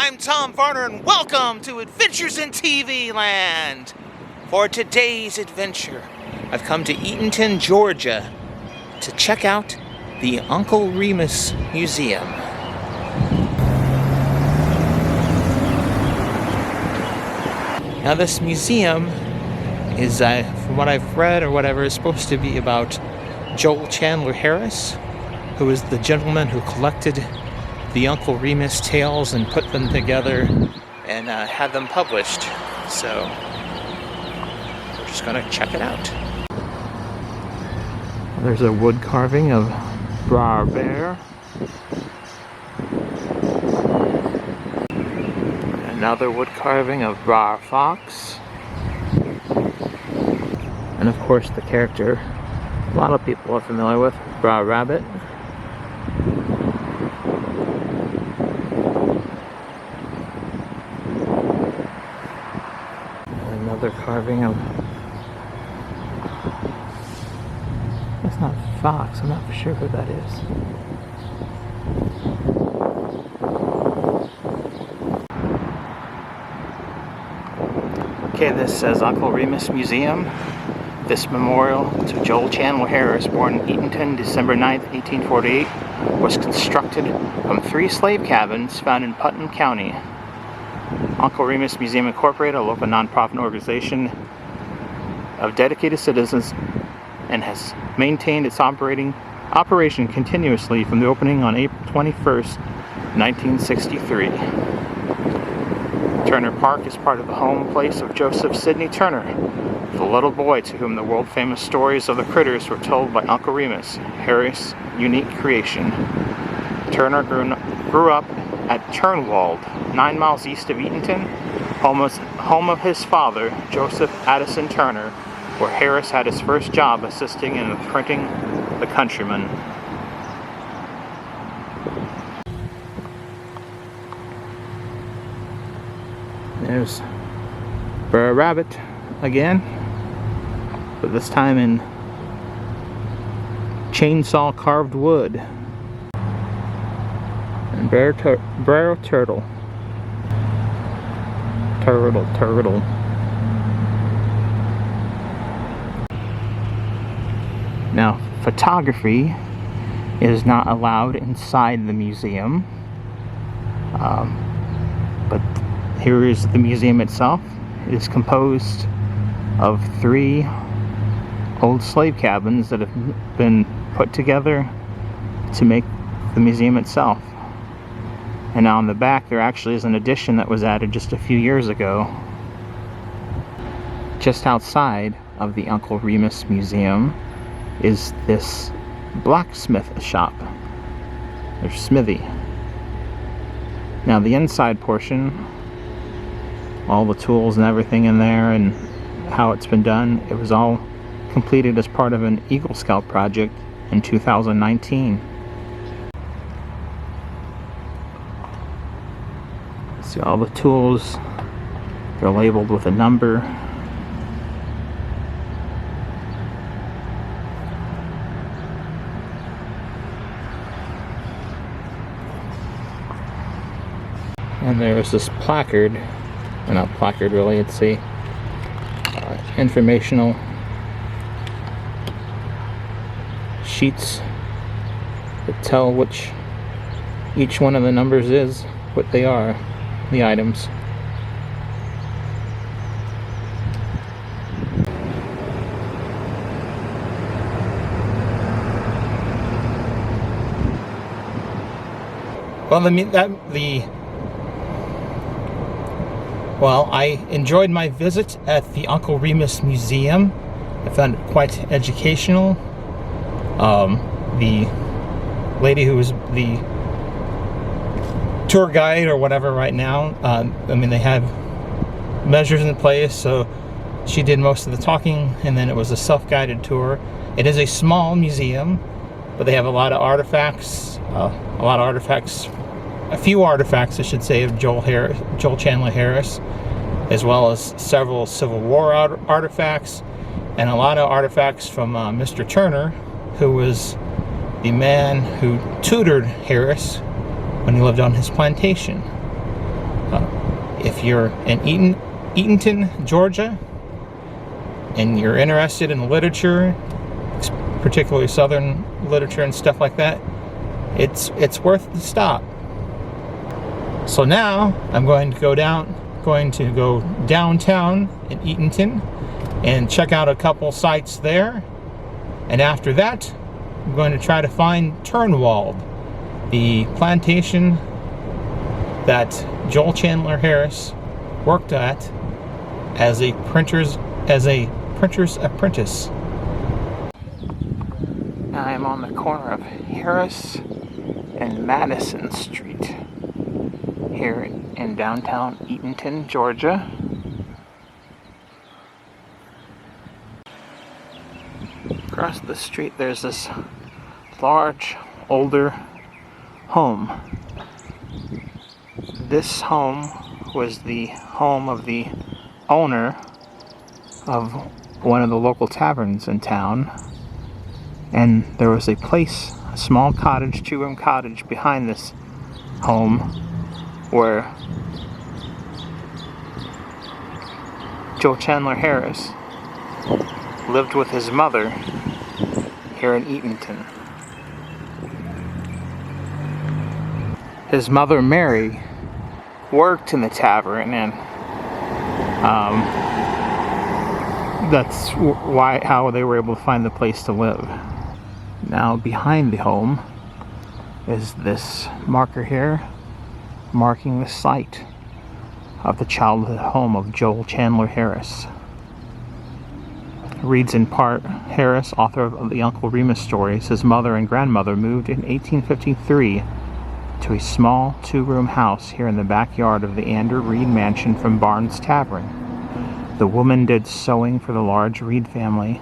I'm Tom Varner, and welcome to Adventures in TV Land. For today's adventure, I've come to Eatonton, Georgia, to check out the Uncle Remus Museum. Now, this museum is, from what I've read or whatever, is supposed to be about Joel Chandler Harris, who is the gentleman who collected the Uncle Remus tales and put them together and had them published. So we're just gonna check it out. There's a wood carving of Brer Bear. Another wood carving of Brer Fox. And of course the character a lot of people are familiar with, Brer Rabbit. Another carving of, that's not Fox, I'm not for sure who that is. Okay, this says Uncle Remus Museum. This memorial to Joel Chandler Harris, born in Eatonton, December 9, 1848, was constructed from 3 slave cabins found in Putnam County. Uncle Remus Museum Incorporated, a local nonprofit organization of dedicated citizens, and has maintained its operation continuously from the opening on April 21st, 1963. Turner Park is part of the home place of Joseph Sidney Turner, the little boy to whom the world-famous stories of the critters were told by Uncle Remus, Harris' unique creation. Turner grew up at Turnwald, 9 miles east of Eatonton, home of his father, Joseph Addison Turner, where Harris had his first job assisting in printing The Countryman. There's Brer Rabbit again, but this time in chainsaw carved wood. And Brer Turtle. Turtle. Now, photography is not allowed inside the museum, but here is the museum itself. It is composed of 3 old slave cabins that have been put together to make the museum itself. And on the back there actually is an addition that was added just a few years ago. Just outside of the Uncle Remus Museum is this blacksmith shop, or smithy. Now the inside portion, all the tools and everything in there and how it's been done, it was all completed as part of an Eagle Scout project in 2019. See all the tools, they're labeled with a number. And there's this placard, or not placard really, it's a informational sheets that tell which each one of the numbers is, what they are, the items. Well, I enjoyed my visit at the Uncle Remus Museum. I found it quite educational. The lady who was the tour guide or whatever right now, they have measures in place, so she did most of the talking, and then it was a self-guided tour. It is a small museum, but they have a lot of artifacts, a few artifacts I should say, of Joel Chandler Harris, as well as several Civil War artifacts, and a lot of artifacts from Mr. Turner, who was the man who tutored Harris when he lived on his plantation. If you're in Eatonton, Georgia, and you're interested in literature, particularly Southern literature and stuff like that, it's worth the stop. So now I'm going to go downtown in Eatonton and check out a couple sites there. And after that, I'm going to try to find Turnwald, the plantation that Joel Chandler Harris worked at as a printer's apprentice. I am on the corner of Harris and Madison Street here in downtown Eatonton, Georgia. Across the street there's this large, older home. This home was the home of the owner of one of the local taverns in town, and there was a small cottage, two-room cottage behind this home where Joel Chandler Harris lived with his mother here in Eatonton. His mother, Mary, worked in the tavern, and that's how they were able to find the place to live. Now behind the home is this marker here, marking the site of the childhood home of Joel Chandler Harris. It reads in part, Harris, author of the Uncle Remus stories, his mother and grandmother moved in 1853 to a small two-room house here in the backyard of the Andrew Reed Mansion from Barnes Tavern. The woman did sewing for the large Reed family.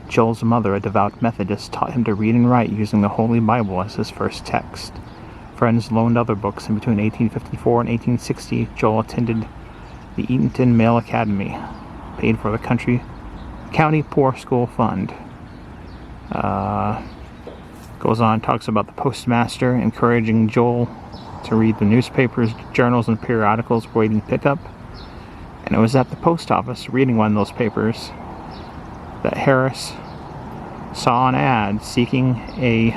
Joel's mother, a devout Methodist, taught him to read and write using the Holy Bible as his first text. Friends loaned other books, and between 1854 and 1860, Joel attended the Eatonton Male Academy, paid for the County Poor School Fund. Goes on, talks about the postmaster encouraging Joel to read the newspapers, journals, and periodicals waiting pickup. And it was at the post office, reading one of those papers, that Harris saw an ad seeking a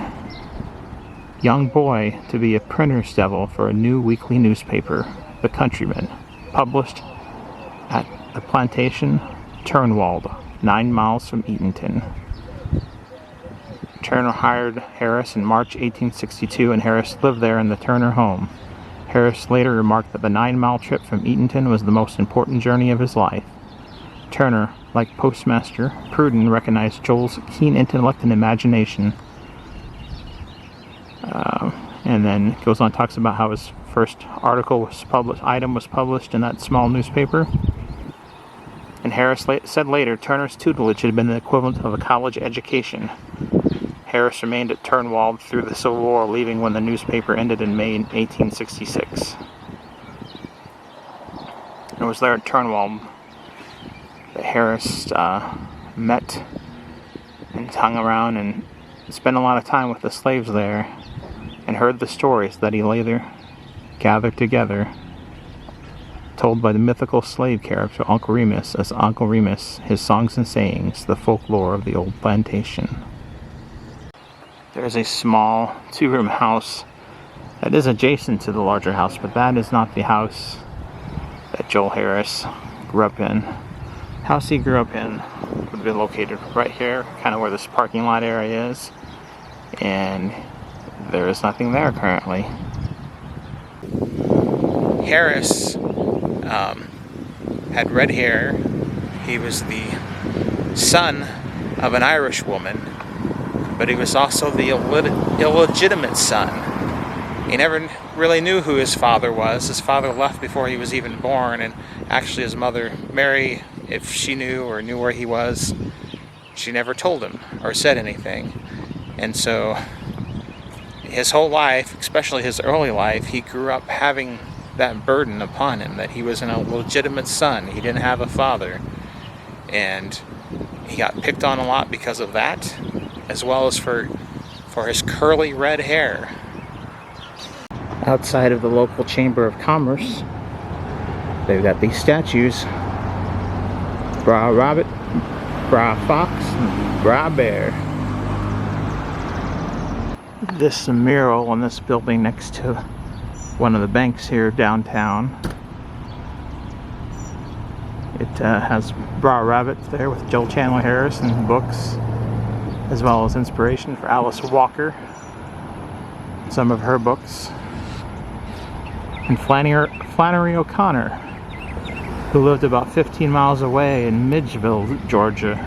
young boy to be a printer's devil for a new weekly newspaper, The Countryman, published at the plantation Turnwald, 9 miles from Eatonton. Turner hired Harris in March 1862, and Harris lived there in the Turner home. Harris later remarked that the 9-mile trip from Eatonton was the most important journey of his life. Turner, like Postmaster Pruden, recognized Joel's keen intellect and imagination. And then goes on, talks about how his first item was published in that small newspaper. And Harris said later, Turner's tutelage had been the equivalent of a college education. Harris remained at Turnwald through the Civil War, leaving when the newspaper ended in May 1866. It was there at Turnwald that Harris met and hung around and spent a lot of time with the slaves there, and heard the stories that he later gathered together, told by the mythical slave character Uncle Remus as Uncle Remus, his songs and sayings, the folklore of the old plantation. There's a small two-room house that is adjacent to the larger house, but that is not the house that Joel Harris grew up in. The house he grew up in would be located right here, kind of where this parking lot area is, and there is nothing there currently. Harris had red hair. He was the son of an Irish woman, but he was also the illegitimate son. He never really knew who his father was. His father left before he was even born, and actually his mother, Mary, if she knew or knew where he was, she never told him or said anything. And so his whole life, especially his early life, he grew up having that burden upon him that he was an illegitimate son. He didn't have a father, and he got picked on a lot because of that, as well as for his curly red hair. Outside of the local Chamber of Commerce, They've got these statues. Bra Rabbit, Bra Fox, and Bra Bear. This mural on this building next to one of the banks here downtown. It has Bra Rabbit there with Joel Chandler Harris and books, as well as inspiration for Alice Walker, some of her books, and Flannery O'Connor, who lived about 15 miles away in Midgeville, Georgia.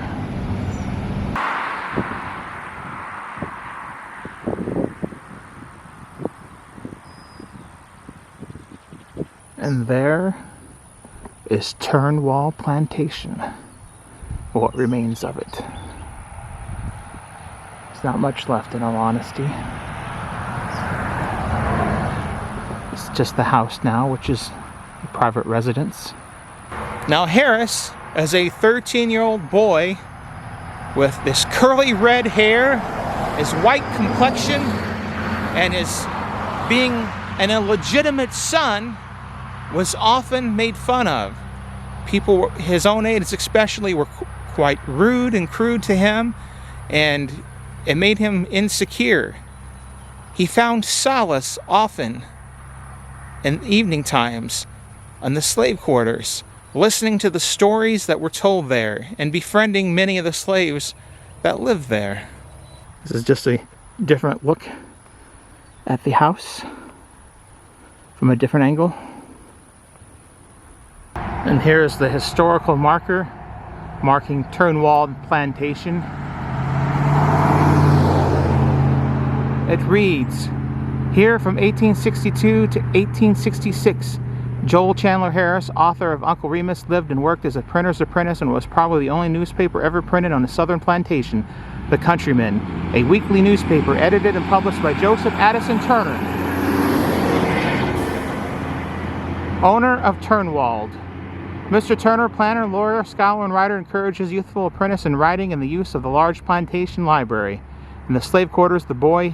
And there is Turnwall Plantation, what remains of it. There's not much left, in all honesty. It's just the house now, which is a private residence. Now Harris, as a 13-year-old boy with this curly red hair, his white complexion, and his being an illegitimate son, was often made fun of. People his own age especially were quite rude and crude to him, and it made him insecure. He found solace often in evening times in the slave quarters, listening to the stories that were told there and befriending many of the slaves that lived there. This is just a different look at the house from a different angle. And here's the historical marker marking Turnwall Plantation. It reads, here from 1862 to 1866, Joel Chandler Harris, author of Uncle Remus, lived and worked as a printer's apprentice and was probably the only newspaper ever printed on a southern plantation, The Countryman, a weekly newspaper edited and published by Joseph Addison Turner, owner of Turnwald. Mr. Turner, planter, lawyer, scholar, and writer, encouraged his youthful apprentice in writing and the use of the large plantation library. In the slave quarters, the boy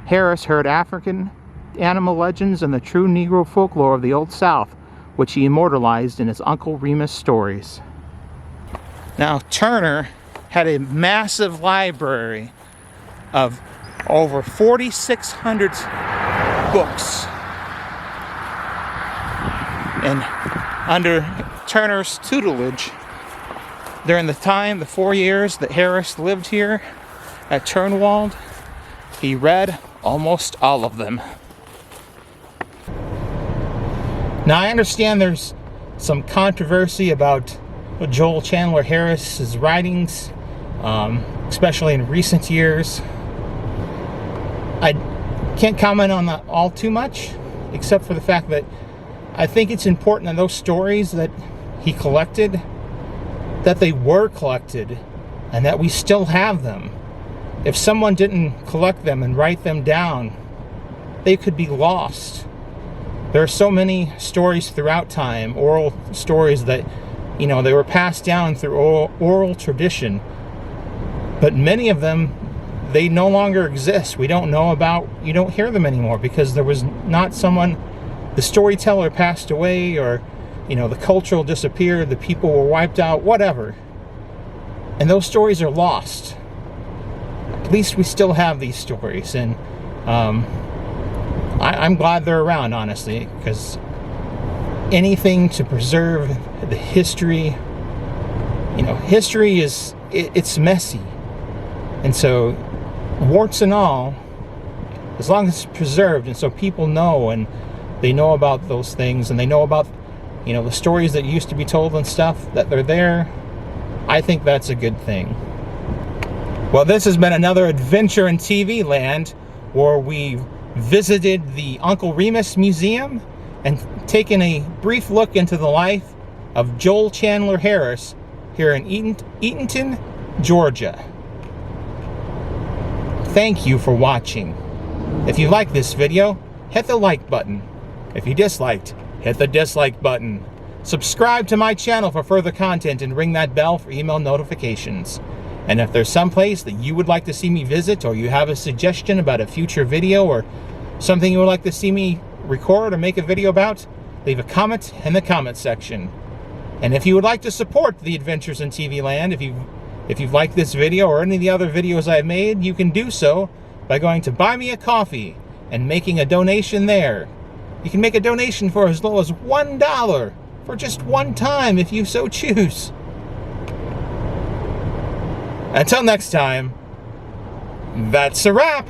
Harris heard African animal legends and the true Negro folklore of the Old South, which he immortalized in his Uncle Remus stories. Now, Turner had a massive library of over 4,600 books. And under Turner's tutelage, during the 4 years that Harris lived here at Turnwald, he read almost all of them. Now, I understand there's some controversy about Joel Chandler Harris's writings, especially in recent years. I can't comment on that all too much, except for the fact that I think it's important that those stories that he collected, that they were collected, and that we still have them. If someone didn't collect them and write them down, they could be lost. There are so many stories throughout time, oral stories that, you know, they were passed down through oral tradition. But many of them, they no longer exist. We don't know about, you don't hear them anymore because there was not someone, the storyteller passed away, or, you know, the cultural disappeared, the people were wiped out, whatever. And those stories are lost. At least we still have these stories, and I'm glad they're around, honestly, because anything to preserve the history, you know, history is, it's messy. And so, warts and all, as long as it's preserved, and so people know, and they know about those things, and they know about, you know, the stories that used to be told and stuff, that they're there, I think that's a good thing. Well, this has been another adventure in TV land, where we've visited the Uncle Remus Museum and taken a brief look into the life of Joel Chandler Harris here in Eatonton, Georgia. Thank you for watching. If you like this video, hit the like button. If you disliked, hit the dislike button. Subscribe to my channel for further content and ring that bell for email notifications. And if there's some place that you would like to see me visit, or you have a suggestion about a future video, or something you would like to see me record or make a video about, leave a comment in the comment section. And if you would like to support the Adventures in TV Land, if you've liked this video or any of the other videos I've made, you can do so by going to Buy Me a Coffee and making a donation there. You can make a donation for as low as $1 for just one time if you so choose. Until next time, that's a wrap.